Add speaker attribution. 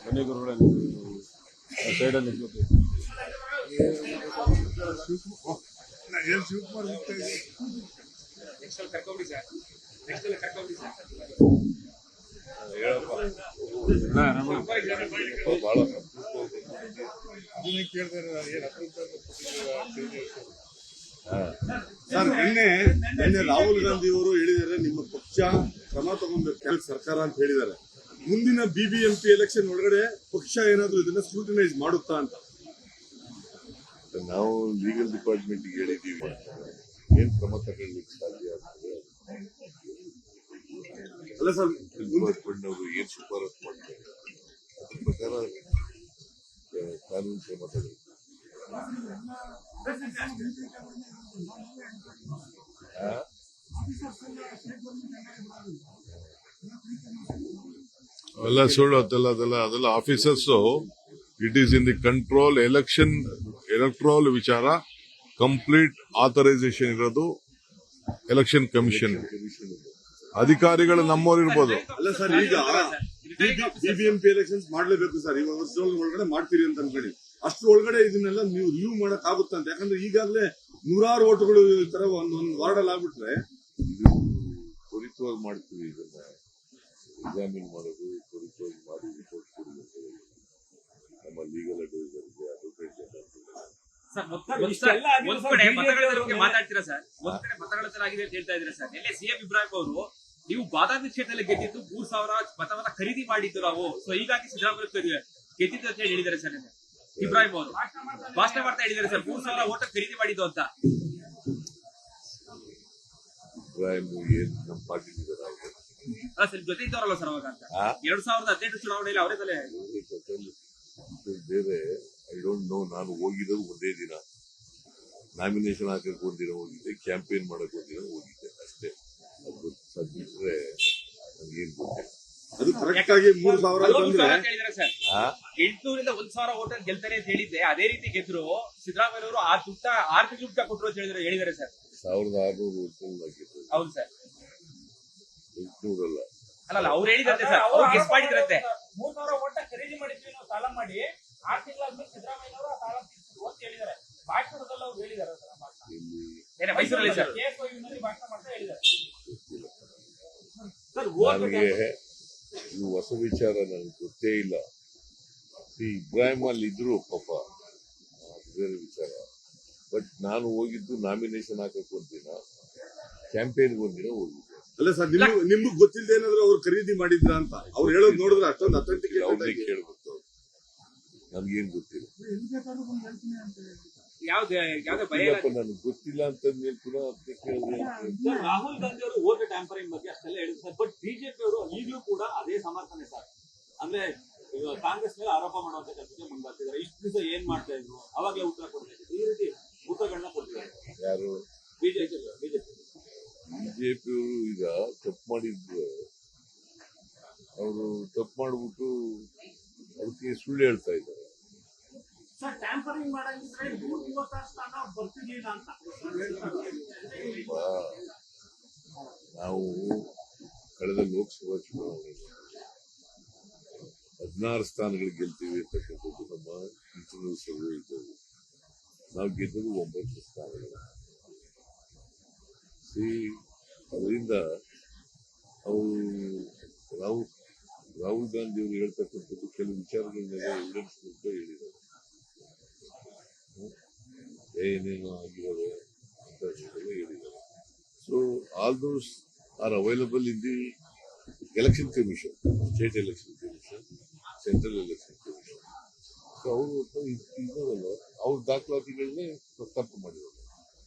Speaker 1: ಮನೆ ಗುರುಗಳ ಸೈಡಲ್ಲಿ
Speaker 2: ಶಿವಕುಮಾರ್ ಸರ್, ನಿನ್ನೆ ರಾಹುಲ್ ಗಾಂಧಿ ಅವರು ಹೇಳಿದ್ದಾರೆ ನಿಮ್ಮ ಪಕ್ಷ ಕ್ರಮ ತಗೊಬೇಕು ಸರ್ಕಾರ ಅಂತ ಹೇಳಿದ್ದಾರೆ. ಮುಂದಿನ BBMP ಎಲೆಕ್ಷನ್ ಒಳಗಡೆ ಪಕ್ಷ ಏನಾದ್ರು ಇದನ್ನ ಸ್ಕ್ರೂಟಿನೈಸ್ ಮಾಡುತ್ತಾ ಅಂತ
Speaker 3: ನಾವು ಲೀಗಲ್ ಡಿಪಾರ್ಟ್ಮೆಂಟ್ ಹೇಳಿದೀವಿ. ಏನ್ ಕ್ರಮ ತಗೊಳ್ಳಿಕ್ಕೆ ಸಾಧ್ಯ ಆಗ್ತದೆ
Speaker 2: ಅಲ್ಲ ಸರ್,
Speaker 3: ಡಿಪಾರ್ಟ್ಮೆಂಟ್ನವರು ಏನ್ ಶಿಫಾರಸು ಮಾಡ್ತಾರೆ ಅದ್ರ ಪ್ರಕಾರ ಕಾನೂನು ಕ್ರಮ ತಗೊಳ್ಳಿ.
Speaker 4: ಅಲ್ಲ ಸುಳ್ಳು, ಅದೆಲ್ಲ officers. It is in the control. Electoral ವಿಚಾರ ಕಂಪ್ಲೀಟ್ ಆಥರೈಸೇಷನ್ ಇರೋದು ಎಲೆಕ್ಷನ್ ಕಮಿಷನ್. ಅಧಿಕಾರಿಗಳು ನಮ್ಮವ್ರು ಇರ್ಬೋದು.
Speaker 2: ಅಲ್ಲ ಸರ್, ಈಗ BBMP ಎಲೆಕ್ಷನ್ಸ್ ಮಾಡ್ಲೇಬೇಕು ಸರ್. ಇವಾಗ ವರ್ಷದ ಒಳಗಡೆ ಮಾಡ್ತೀರಿ ಅಂತ ಅನ್ಕೊಳ್ಳಿ. ಅಷ್ಟ್ರ ಒಳಗಡೆ ಇದನ್ನೆಲ್ಲ ನೀವು ರಿವ್ಯೂ ಮಾಡಕ್ ಆಗುತ್ತ ಅಂತ. ಯಾಕಂದ್ರೆ ಈಗಾಗಲೇ 100 ಓಟುಗಳು ಈ ತರ ಒಂದೊಂದು ವಾರ್ಡಲ್ಲಿ ಆಗ್ಬಿಟ್ರೆ
Speaker 3: ತ್ವರಿತವಾಗಿ ಮಾಡ್ತೀವಿ. ಇದನ್ನ ಎಕ್ಸಾಮಿನ್ ಮಾಡೋದು, ತ್ವರಿತವಾಗಿ ಮಾಡಿ ರಿಪೋರ್ಟ್ ಕೊಡಬೇಕು ನಮ್ಮ ಲೀಗಲ್ ಅಡ್ವೈಸರ್ಗೆ, ಅಡ್ವೊಕೇಟ್
Speaker 5: ಮಾತಾಡ್ತೀರಾ ಸರ್? ಒಂದ್ ಕಡೆ ಮತಗಳಾಗಿದೆ ಅಂತ ಹೇಳ್ತಾ ಇದ್ರೆ ಸರ್, ನಿನ್ನೆ CM ಇಬ್ರಾಹಿಂ ಅವರು ನೀವು ಬಾದಾಮಿ ಕ್ಷೇತ್ರದಲ್ಲಿ ಗೆದ್ದಿದ್ದು 3000 ಮತವನ್ನ ಖರೀದಿ ಮಾಡಿದ್ದು ನಾವು, ಸೊ ಹೀಗಾಗಿ ಸಿದ್ದರಾಮಯ್ಯ ಗೆದ್ದಿದ್ದು ಅಂತ ಹೇಳಿ ಹೇಳಿದ್ದಾರೆ ಸರ್. ನಿನ್ನೆ ಇಬ್ರಾಹಿಂ ಅವರು ಭಾಷಣ ಮಾಡ್ತಾ ಹೇಳಿದ್ದಾರೆ ಸರ್, 3000 ಓಟ ಖರೀದಿ ಮಾಡಿದ್ದು ಅಂತ.
Speaker 3: ಇಬ್ರಾಹಿಂ ಏನ್ ನಮ್ಮ ಪಾರ್ಟಿ
Speaker 5: ಸರ್ ಜೊತೆ ಇದ್ದವರಲ್ಲ ಸರ್ ಅವಾಗ ಅಂತ. 2018 ಚುನಾವಣೆಯಲ್ಲಿ ಅವರೇ ತಲೆ
Speaker 3: ಬೇರೆ. I don't know. ನಾನು ಹೋಗಿರೋದು ಒಂದೇ ದಿನ, ನಾಮಿನೇಷನ್ ಹಾಕಕ್ಕೆ ಒಂದಿನ ಹೋಗಿದ್ದೆ, ಕ್ಯಾಂಪೇನ್ ಮಾಡಕ್ ಒಂದಿನ ಹೋಗಿದ್ದೆ ಅಷ್ಟೇ. ಅದು ಸದ್ಬಿಟ್ರೆ ನನ್ಗೇನ್ ಗೊತ್ತಿಲ್ಲ.
Speaker 2: ಅದು ಕರೆಕ್ಟ್ ಆಗಿ 3000
Speaker 5: ಹೇಳಿದ್ರೆ ಸರ್, 800ರಿಂದ 1000 ಓಟ್ ಗೆಲ್ತಾರೆ ಅಂತ ಹೇಳಿದ್ದೆ. ಅದೇ ರೀತಿ ಗೆದ್ರು ಸಿದ್ದರಾಮಯ್ಯ ಅವರು 6 ತಿಂಗಳು ದುಡ್ಡ ಕೊಟ್ಟರು ಅಂತ ಹೇಳಿದ್ದಾರೆ ಸರ್.
Speaker 3: 1600 ಓಟ್ಗಳು.
Speaker 5: ಹೌದು ಸರ್,
Speaker 3: 800 ಅಲ್ಲ.
Speaker 5: ಅಲ್ಲ ಅವ್ರು ಹೇಳಿದ್ರೆ ಸರ್, ಅವ್ರು ಗೆಸ್ ಮಾಡಿದ್ರಂತೆ.
Speaker 6: 3000 ಓಟ ಖರೀದಿ ಮಾಡಿದ್ವಿ ನಾವು ಸಾಲ ಮಾಡಿ. 6 ತಿಂಗಳಾದ್ಮೇಲೆ ಸಿದ್ದರಾಮಯ್ಯ ಅವರು ಆ ಸಾಲ ತೀರಿಸಿದ್ರು ಅಂತ ಹೇಳಿದ್ದಾರೆ. ಭಾಷಣದಲ್ಲಿ ಅವ್ರು ಹೇಳಿದ್ದಾರೆ ಸರ್.
Speaker 5: ಮೈಸೂರಲ್ಲಿ ಸರ್
Speaker 6: ಭಾಷಣ ಮಾಡ್ತಾ ಹೇಳಿದ್ದಾರೆ.
Speaker 3: ನನಗೆ ಇದು ಹೊಸ ವಿಚಾರ, ನನಗೆ ಗೊತ್ತೇ ಇಲ್ಲ. ಇಬ್ರಾಹಿಂ ಅಲ್ಲಿ ಇದ್ರು ಪಾಪ, ಬೇರೆ ವಿಚಾರ. ಬಟ್ ನಾನು ಹೋಗಿದ್ದು ನಾಮಿನೇಷನ್ ಹಾಕಕ್ ಒಂದಿನ, ಕ್ಯಾಂಪೇನ್ಗೆ ಒಂದಿನ ಹೋಗಿದ್ದೆ.
Speaker 2: ಅಲ್ಲ ಸರ್, ನಿಮ್ಗೆ ಗೊತ್ತಿಲ್ಲದೆ ಏನಾದ್ರು ಅವ್ರು ಖರೀದಿ ಮಾಡಿದ್ರ ಅಂತ ಅವ್ರು ಹೇಳೋದು ನೋಡಿದ್ರೆ ಅಷ್ಟೊಂದು ಅಥೆಂಟಿಕ್
Speaker 3: ಅವ್ರಿಗೆ ಕೇಳ್ಬೇಕು. ನನ್ಗೇನ್ ಗೊತ್ತಿಲ್ಲ. ನನಗೆ ಗೊತ್ತಿಲ್ಲ ಅಂತಂದ್ಮೇಲೆ ಪುನಃ ಕೇಳಿದ್ರೆ
Speaker 6: ರಾಹುಲ್ ಗಾಂಧಿ ಅವರು ವೋಟ್ ಟ್ಯಾಂಪರಿಂಗ್ ಬಗ್ಗೆ ಅಷ್ಟೆಲ್ಲ ಹೇಳಿದ್ರು ಸರ್. ಬಟ್ ಬಿಜೆಪಿ ಅವರು ಈಗಲೂ ಕೂಡ ಅದೇ ಸಮರ್ಥನೆ ಸರ್. ಅಂದ್ರೆ ಕಾಂಗ್ರೆಸ್ ಮೇಲೆ ಆರೋಪ ಮಾಡುವಂತ ಕೆಲಸಕ್ಕೆ ಮುಂದಾಗ್ತಿದ್ದಾರೆ. ಇಷ್ಟು ದಿವಸ ಏನ್ ಮಾಡ್ತಾ ಇದ್ರು, ಅವಾಗಲೇ ಉತ್ತರ ಕೊಡ್ತಾ ಇದ್ರು. ಈ ರೀತಿ ಉತ್ತರಗಳನ್ನ ಕೊಡ್ತಿದ್ದಾರೆ
Speaker 3: ಯಾರು? ಬಿಜೆಪಿಯವರು ಈಗ ತಪ್ಪು ಮಾಡಿದ್ರು. ಅವರು ತಪ್ಪು ಮಾಡ್ಬಿಟ್ಟು ಅದಕ್ಕೆ ಸುಳ್ಳು ಹೇಳ್ತಾ ಇದ್ದಾರೆ. ನಾವು ಕಳೆದ ಲೋಕಸಭಾ ಚುನಾವಣೆ 16 ಸ್ಥಾನಗಳು ಗೆಲ್ತೀವಿ ಅಂತಕ್ಕಂಥದ್ದು ನಮ್ಮ ಇಂಟರ್ನಲ್ ಸರ್ವೆ ಇದ್ದವು. ನಾವು ಗೆದ್ದದ್ದು 9 ಸ್ಥಾನಗಳು. ಅದರಿಂದ ರಾಹುಲ್ ಗಾಂಧಿ ಅವರು ಹೇಳ್ತಕ್ಕಂಥದ್ದು ಕೆಲವು ವಿಚಾರಗಳನ್ನೆಲ್ಲ ಎವಿಡೆನ್ಸ್ ಮೂಲಕ ಹೇಳಿದ್ದಾರೆ. ಏನೇನು ಆಗಿದ್ದಾವೆ ಅಂತ ಹೇಳಿದ್ದಾರೆ. So all those are available in the election commission, state election commission, central election commission. So ಅವರು ಇದಾರಲ್ಲ, ಅವ್ರ ದಾಖಲಾತಿಗಳನ್ನೇ ತಪ್ಪು ಮಾಡಿದ್ದಾರೆ.